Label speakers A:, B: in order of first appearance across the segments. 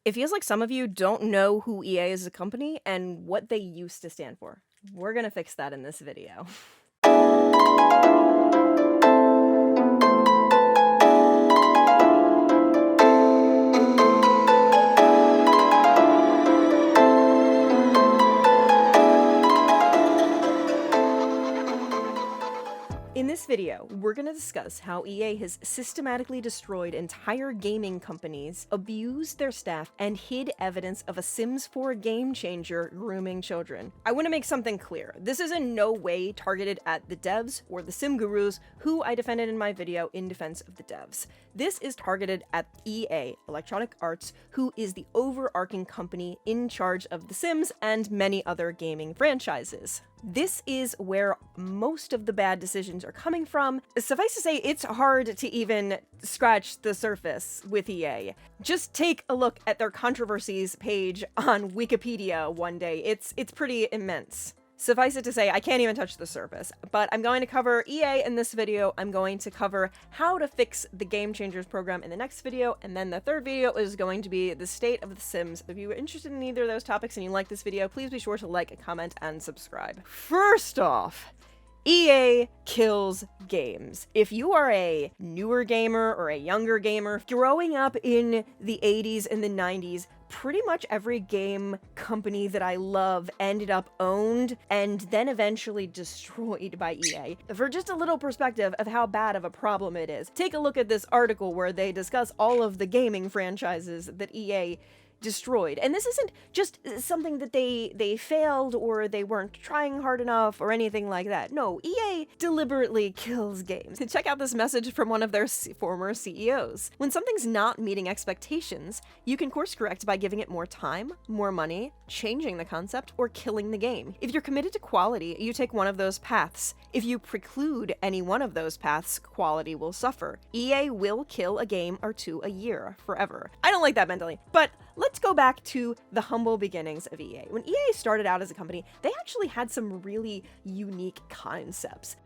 A: It feels like some of you don't know who EA is as a company and what they used to stand for. We're gonna fix that in this video. In this video, we're going to discuss how EA has systematically destroyed entire gaming companies, abused their staff, and hid evidence of a Sims 4 game changer grooming children. I want to make something clear. This is in no way targeted at the devs or the sim gurus who I defended in my video in defense of the devs. This is targeted at EA, Electronic Arts, who is the overarching company in charge of The Sims and many other gaming franchises. This is where most of the bad decisions are coming from. Suffice to say, it's hard to even scratch the surface with EA. Just take a look at their controversies page on Wikipedia one day. It's pretty immense. Suffice it to say, I can't even touch the surface, but I'm going to cover EA in this video. I'm going to cover how to fix the Game Changers program in the next video, and then the third video is going to be the state of The Sims. If you are interested in either of those topics and you like this video, please be sure to like, comment, and subscribe. First off, EA kills games. If you are a newer gamer or a younger gamer, growing up in the 80s and the 90s, pretty much every game company that I love ended up owned and then eventually destroyed by EA. For just a little perspective of how bad of a problem it is, take a look at this article where they discuss all of the gaming franchises that EA destroyed. And this isn't just something that they failed or they weren't trying hard enough or anything like that. No, EA deliberately kills games. Check out this message from one of their former CEOs. When something's not meeting expectations, you can course correct by giving it more time, more money, changing the concept, or killing the game. If you're committed to quality, you take one of those paths. If you preclude any one of those paths, quality will suffer. EA will kill a game or two a year, forever. I don't like that mentally, but let's go back to the humble beginnings of EA. When EA started out as a company, they actually had some really unique concepts.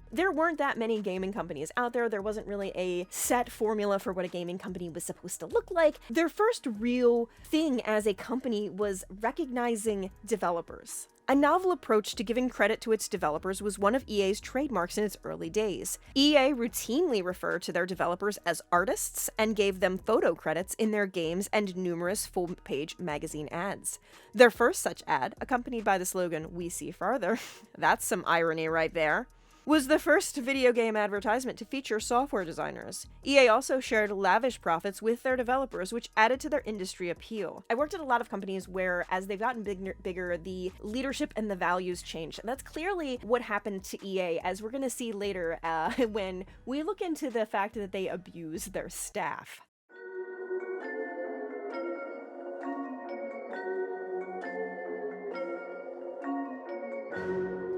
A: There weren't that many gaming companies out there. There wasn't really a set formula for what a gaming company was supposed to look like. Their first real thing as a company was recognizing developers. A novel approach to giving credit to its developers was one of EA's trademarks in its early days. EA routinely referred to their developers as artists and gave them photo credits in their games and numerous full-page magazine ads. Their first such ad, accompanied by the slogan, "We see farther," that's some irony right there, was the first video game advertisement to feature software designers. EA also shared lavish profits with their developers, which added to their industry appeal. I worked at a lot of companies where, as they've gotten bigger, the leadership and the values changed. And that's clearly what happened to EA, as we're going to see later when we look into the fact that they abuse their staff.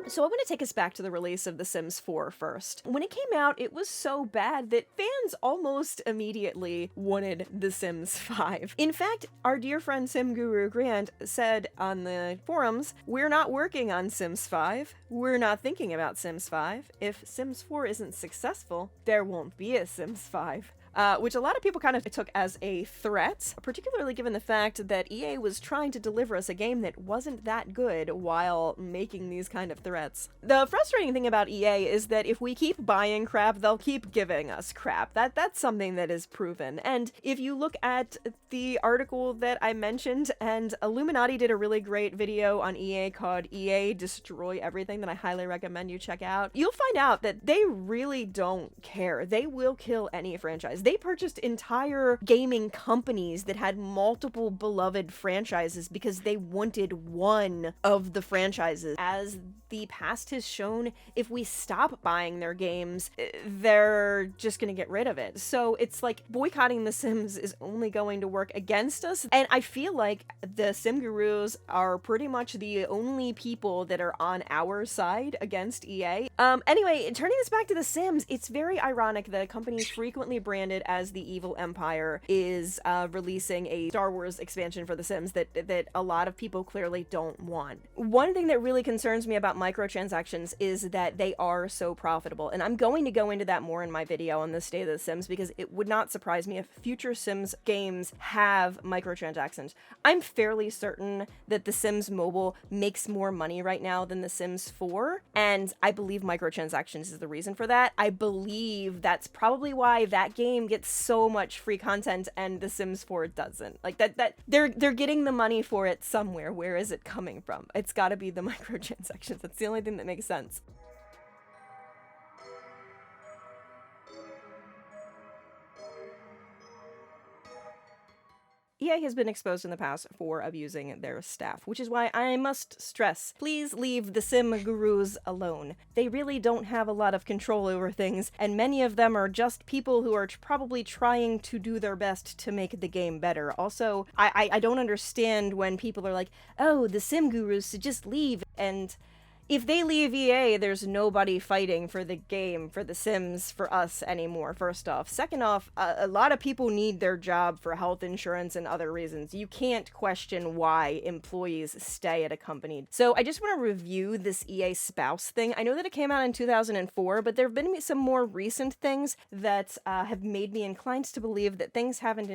A: So I want to take us back to the release of The Sims 4 first. When it came out, it was so bad that fans almost immediately wanted The Sims 5. In fact, our dear friend Sim Guru Grant said on the forums, "We're not working on Sims 5. We're not thinking about Sims 5. If Sims 4 isn't successful, there won't be a Sims 5." Which a lot of people kind of took as a threat, particularly given the fact that EA was trying to deliver us a game that wasn't that good while making these kind of threats. The frustrating thing about EA is that if we keep buying crap, they'll keep giving us crap. That's something that is proven. And if you look at the article that I mentioned, and Illuminati did a really great video on EA called EA Destroy Everything that I highly recommend you check out, you'll find out that they really don't care. They will kill any franchise. franchise. They purchased entire gaming companies that had multiple beloved franchises because they wanted one of the franchises. As the past has shown, if we stop buying their games, they're just gonna get rid of it. So it's like boycotting The Sims is only going to work against us. And I feel like the Sim Gurus are pretty much the only people that are on our side against EA. Anyway, turning this back to The Sims, it's very ironic that a company frequently branded as the evil empire is releasing a Star Wars expansion for The Sims that a lot of people clearly don't want. One thing that really concerns me about microtransactions is that they are so profitable, and I'm going to go into that more in my video on the state of The Sims, because it would not surprise me if future Sims games have microtransactions. I'm fairly certain that The Sims Mobile makes more money right now than The Sims 4, and I believe microtransactions is the reason for that. I believe that's probably why that game gets so much free content and The Sims 4 doesn't. Like that they're getting the money for it somewhere. Where is it coming from? It's got to be the microtransactions. That's the only thing that makes sense. EA has been exposed in the past for abusing their staff, which is why I must stress, please leave the Sim Gurus alone. They really don't have a lot of control over things, and many of them are just people who are probably trying to do their best to make the game better. Also, I don't understand when people are like, oh, the Sim Gurus should just leave, and if they leave EA, there's nobody fighting for the game, for The Sims, for us anymore, first off. Second off, a lot of people need their job for health insurance and other reasons. You can't question why employees stay at a company. So I just want to review this EA spouse thing. I know that it came out in 2004, but there have been some more recent things that have made me inclined to believe that things haven't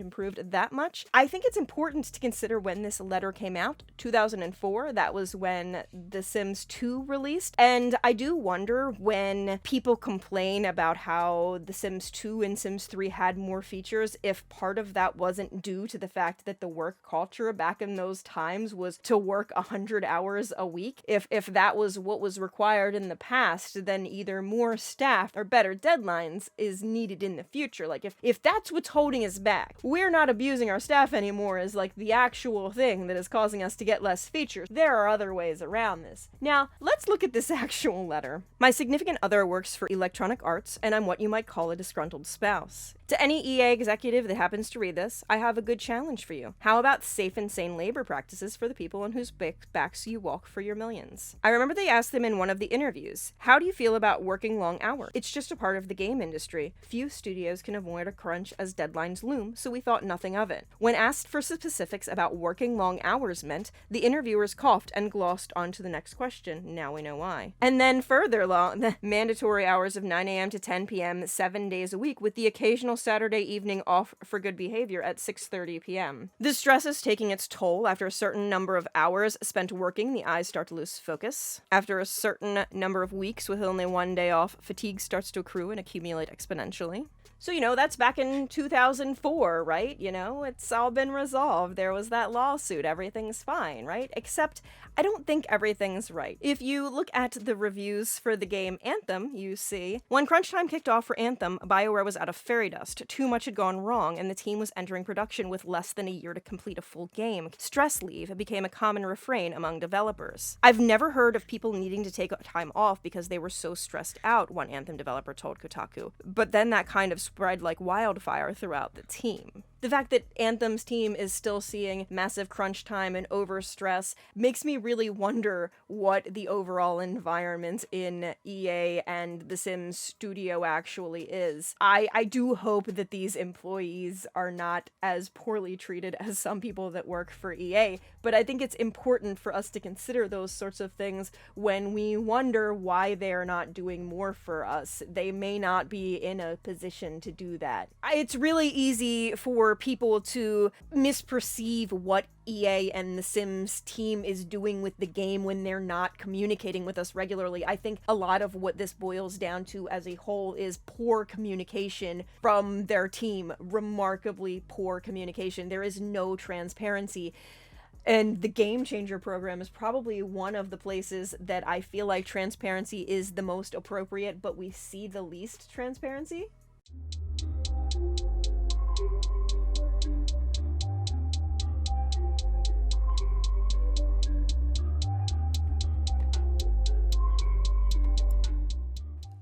A: improved that much. I think it's important to consider when this letter came out, 2004. That was when The Sims 2 released, and I do wonder when people complain about how The Sims 2 and Sims 3 had more features, if part of that wasn't due to the fact that the work culture back in those times was to work 100 hours a week. If that was what was required in the past, then either more staff or better deadlines is needed in the future. Like if that's what's holding us back, we're not abusing our staff anymore as like the actual thing that is causing us to get less features. There are other ways around this. Now, let's look at this actual letter. My significant other works for Electronic Arts, and I'm what you might call a disgruntled spouse. To any EA executive that happens to read this, I have a good challenge for you. How about safe and sane labor practices for the people on whose backs you walk for your millions? I remember they asked them in one of the interviews, how do you feel about working long hours? It's just a part of the game industry. Few studios can avoid a crunch as deadlines loom, so we thought nothing of it. When asked for specifics about working long hours meant, the interviewers coughed and glossed on to the next question. Now we know why. And then further long, the mandatory hours of 9 a.m. to 10 p.m. 7 days a week, with the occasional Saturday evening off for good behavior at 6:30 p.m. The stress is taking its toll. After a certain number of hours spent working, the eyes start to lose focus. After a certain number of weeks with only one day off, fatigue starts to accrue and accumulate exponentially. So, that's back in 2004, right? It's all been resolved. There was that lawsuit. Everything's fine, right? Except, I don't think everything's right. If you look at the reviews for the game Anthem, you see, when crunch time kicked off for Anthem, BioWare was out of fairy dust. Too much had gone wrong, and the team was entering production with less than a year to complete a full game. Stress leave became a common refrain among developers. I've never heard of people needing to take time off because they were so stressed out, one Anthem developer told Kotaku. But then that kind of spread like wildfire throughout the team. The fact that Anthem's team is still seeing massive crunch time and overstress makes me really wonder what the overall environment in EA and The Sims Studio actually is. I do hope that these employees are not as poorly treated as some people that work for EA, but I think it's important for us to consider those sorts of things when we wonder why they're not doing more for us. They may not be in a position to do that. It's really easy for people to misperceive what EA and the Sims team is doing with the game when they're not communicating with us regularly. I think a lot of what this boils down to as a whole is poor communication from their team. Remarkably poor communication. There is no transparency. And the Game Changer program is probably one of the places that I feel like transparency is the most appropriate, but we see the least transparency.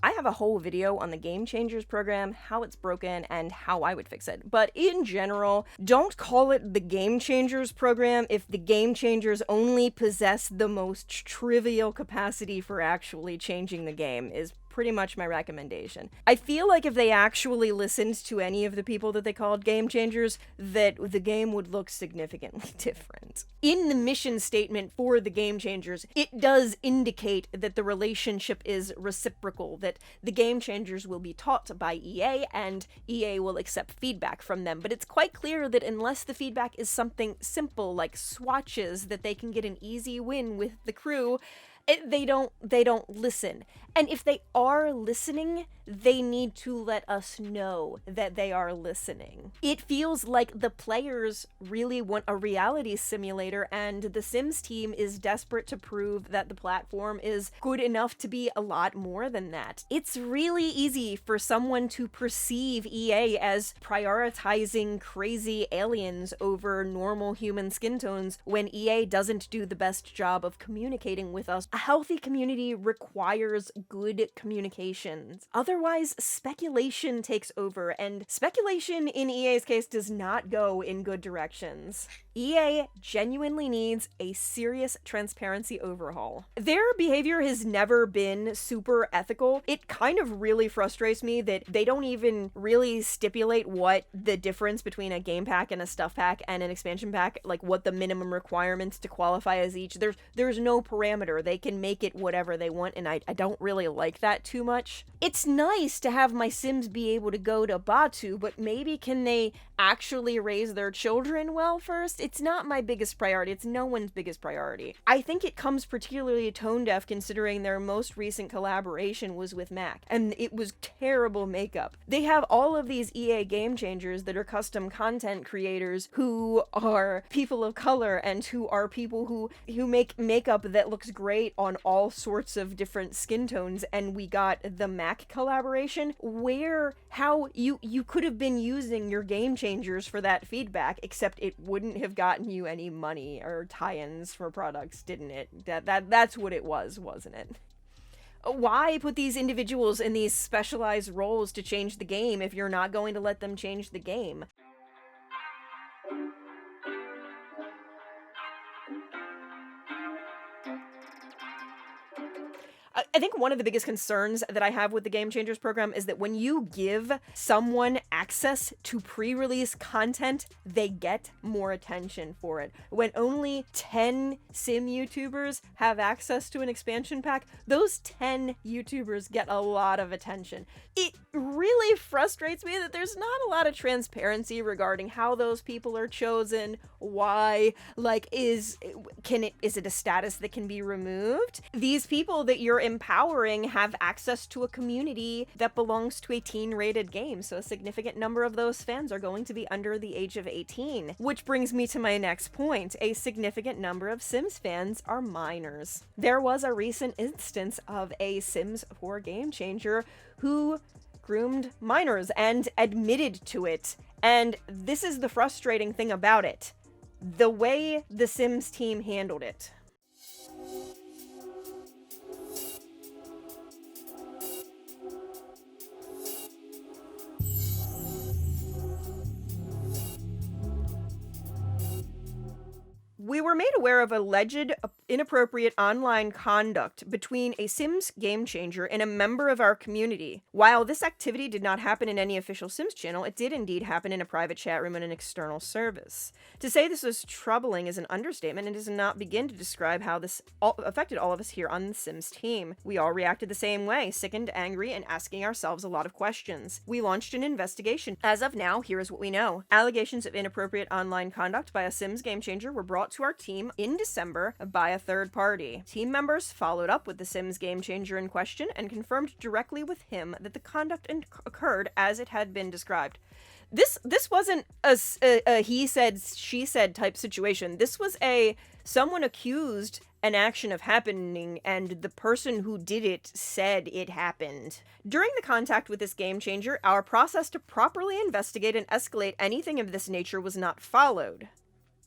A: I have a whole video on the Game Changers program, how it's broken, and how I would fix it. But in general, don't call it the Game Changers program if the Game Changers only possess the most trivial capacity for actually changing the game, is pretty much my recommendation. I feel like if they actually listened to any of the people that they called Game Changers, that the game would look significantly different. In the mission statement for the Game Changers, it does indicate that the relationship is reciprocal, that the Game Changers will be taught by EA, and EA will accept feedback from them. But it's quite clear that unless the feedback is something simple like swatches that they can get an easy win with the crew, they don't listen. And if they are listening, they need to let us know that they are listening. It feels like the players really want a reality simulator, and the Sims team is desperate to prove that the platform is good enough to be a lot more than that. It's really easy for someone to perceive EA as prioritizing crazy aliens over normal human skin tones when EA doesn't do the best job of communicating with us. A healthy community requires good communications. Otherwise, speculation takes over, and speculation in EA's case does not go in good directions. EA genuinely needs a serious transparency overhaul. Their behavior has never been super ethical. It kind of really frustrates me that they don't even really stipulate what the difference between a game pack and a stuff pack and an expansion pack, like what the minimum requirements to qualify as each. There's no parameter. They can make it whatever they want, and I don't really like that too much. It's nice to have my Sims be able to go to Batu, but maybe can they actually raise their children well first? It's not my biggest priority. It's no one's biggest priority. I think it comes particularly tone deaf considering their most recent collaboration was with Mac, and it was terrible makeup. They have all of these EA Game Changers that are custom content creators who are people of color and who are people who make makeup that looks great on all sorts of different skin tones, and we got the Mac collaboration where how you could have been using your Game Changers for that feedback, except it wouldn't have gotten you any money or tie-ins for products, didn't it? That's what it was, wasn't it? Why put these individuals in these specialized roles to change the game if you're not going to let them change the game? I think one of the biggest concerns that I have with the Game Changers program is that when you give someone access to pre-release content, they get more attention for it. When only 10 sim YouTubers have access to an expansion pack, those 10 YouTubers get a lot of attention. It really frustrates me that there's not a lot of transparency regarding how those people are chosen, why, like, is it a status that can be removed? These people that you're empowering have access to a community that belongs to a teen-rated game, so a significant number of those fans are going to be under the age of 18. Which brings me to my next point. A significant number of Sims fans are minors. There was a recent instance of a Sims 4 game changer who groomed minors and admitted to it. And this is the frustrating thing about it. The way the Sims team handled it. We were made aware of alleged inappropriate online conduct between a Sims game changer and a member of our community. While this activity did not happen in any official Sims channel, it did indeed happen in a private chat room in an external service. To say this was troubling is an understatement and does not begin to describe how this affected all of us here on the Sims team. We all reacted the same way, sickened, angry, and asking ourselves a lot of questions. We launched an investigation. As of now, here is what we know. Allegations of inappropriate online conduct by a Sims game changer were brought to our team in December by a third party. Team members followed up with the Sims game changer in question and confirmed directly with him that the conduct occurred as it had been described. This wasn't a he said, she said type situation. This was someone accused an action of happening, and the person who did it said it happened. During the contact with this game changer, our process to properly investigate and escalate anything of this nature was not followed.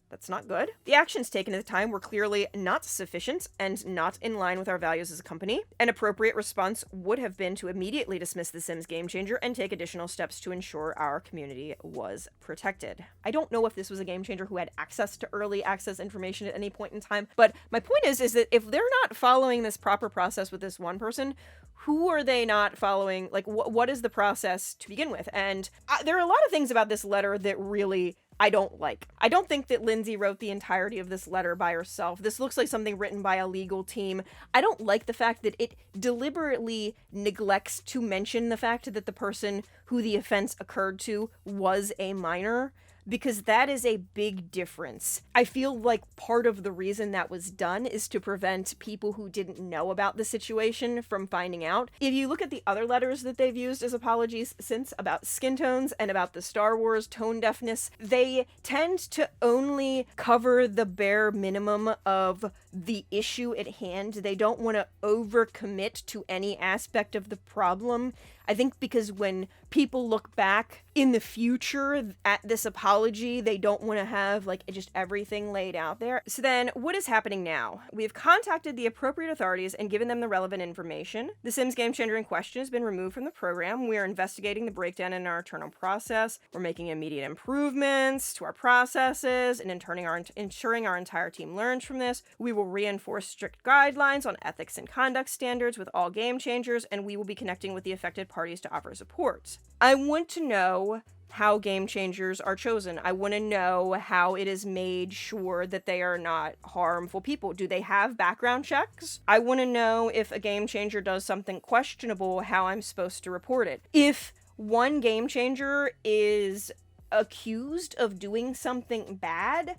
A: That's not good. The actions taken at the time were clearly not sufficient and not in line with our values as a company. An appropriate response would have been to immediately dismiss the Sims game changer and take additional steps to ensure our community was protected. I don't know if this was a game changer who had access to early access information at any point in time, but my point is that if they're not following this proper process with this one person, who are they not following? Like, what is the process to begin with? And there are a lot of things about this letter that really I don't like. I don't think that Lindsay wrote the entirety of this letter by herself. This looks like something written by a legal team. I don't like the fact that it deliberately neglects to mention the fact that the person who the offense occurred to was a minor, because that is a big difference. I feel like part of the reason that was done is to prevent people who didn't know about the situation from finding out. If you look at the other letters that they've used as apologies since about skin tones and about the Star Wars tone deafness, they tend to only cover the bare minimum of the issue at hand. They don't want to overcommit to any aspect of the problem. I think because when people look back in the future at this apology, they don't want to have like just everything laid out there. So then what is happening now? We have contacted the appropriate authorities and given them the relevant information. The Sims game changer in question has been removed from the program. We are investigating the breakdown in our internal process. We're making immediate improvements to our processes and ensuring our entire team learns from this. We will reinforce strict guidelines on ethics and conduct standards with all game changers, and we will be connecting with the affected parties to offer support. I want to know how game changers are chosen. I want to know how it is made sure that they are not harmful people. Do they have background checks? I want to know if a game changer does something questionable, how I'm supposed to report it. If one game changer is accused of doing something bad,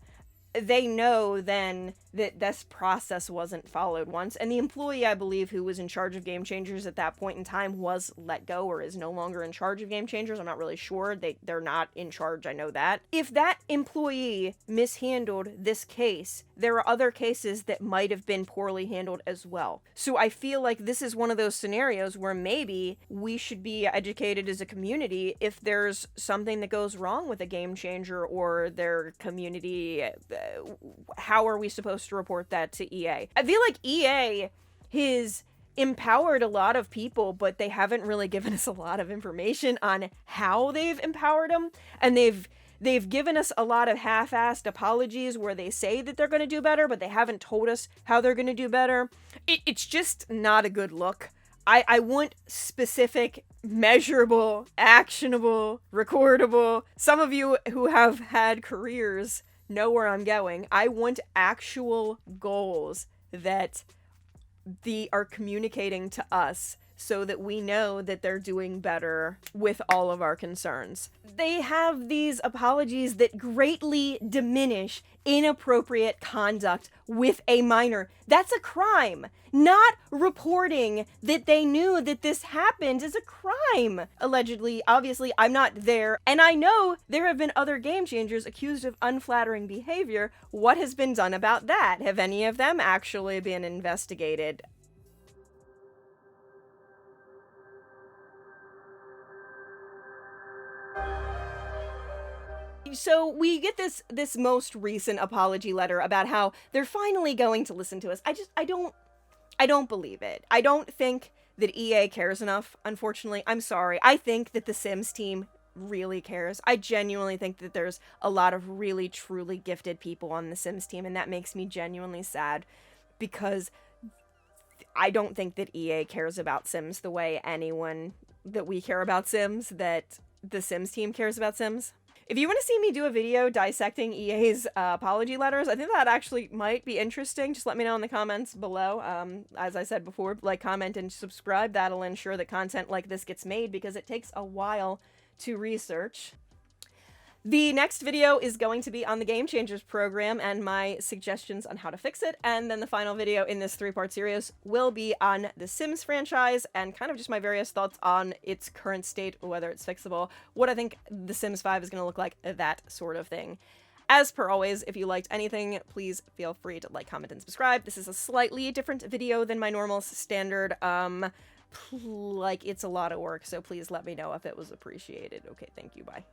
A: they know then that this process wasn't followed once. And the employee, I believe, who was in charge of game changers at that point in time was let go or is no longer in charge of game changers. I'm not really sure. They're not in charge. I know that. If that employee mishandled this case, there are other cases that might have been poorly handled as well. So I feel like this is one of those scenarios where maybe we should be educated as a community if there's something that goes wrong with a game changer or their community. How are we supposed to report that to EA? I feel like EA has empowered a lot of people, but they haven't really given us a lot of information on how they've empowered them, and they've given us a lot of half-assed apologies where they say that they're going to do better, but they haven't told us how they're going to do better. It's just not a good look. I want specific, measurable, actionable, recordable. Some of you who have had careers know where I'm going. I want actual goals that are communicating to us so that we know that they're doing better with all of our concerns. They have these apologies that greatly diminish inappropriate conduct with a minor. That's a crime. Not reporting that they knew that this happened is a crime. Allegedly, obviously, I'm not there. And I know there have been other game changers accused of unflattering behavior. What has been done about that? Have any of them actually been investigated? So we get this most recent apology letter about how they're finally going to listen to us. I don't believe it. I don't think that EA cares enough, unfortunately. I'm sorry. I think that the Sims team really cares. I genuinely think that there's a lot of really, truly gifted people on the Sims team, and that makes me genuinely sad because I don't think that EA cares about Sims the way anyone that we care about Sims, that the Sims team cares about Sims. If you want to see me do a video dissecting EA's apology letters, I think that actually might be interesting. Just let me know in the comments below. As I said before, like, comment, and subscribe. That'll ensure that content like this gets made because it takes a while to research. The next video is going to be on the Game Changers program and my suggestions on how to fix it, and then the final video in this 3-part series will be on the Sims franchise and kind of just my various thoughts on its current state, whether it's fixable, what I think The Sims 5 is going to look like, that sort of thing. As per always, if you liked anything, please feel free to like, comment, and subscribe. This is a slightly different video than my normal standard. Like, it's a lot of work, so please let me know if it was appreciated. Okay, thank you, bye.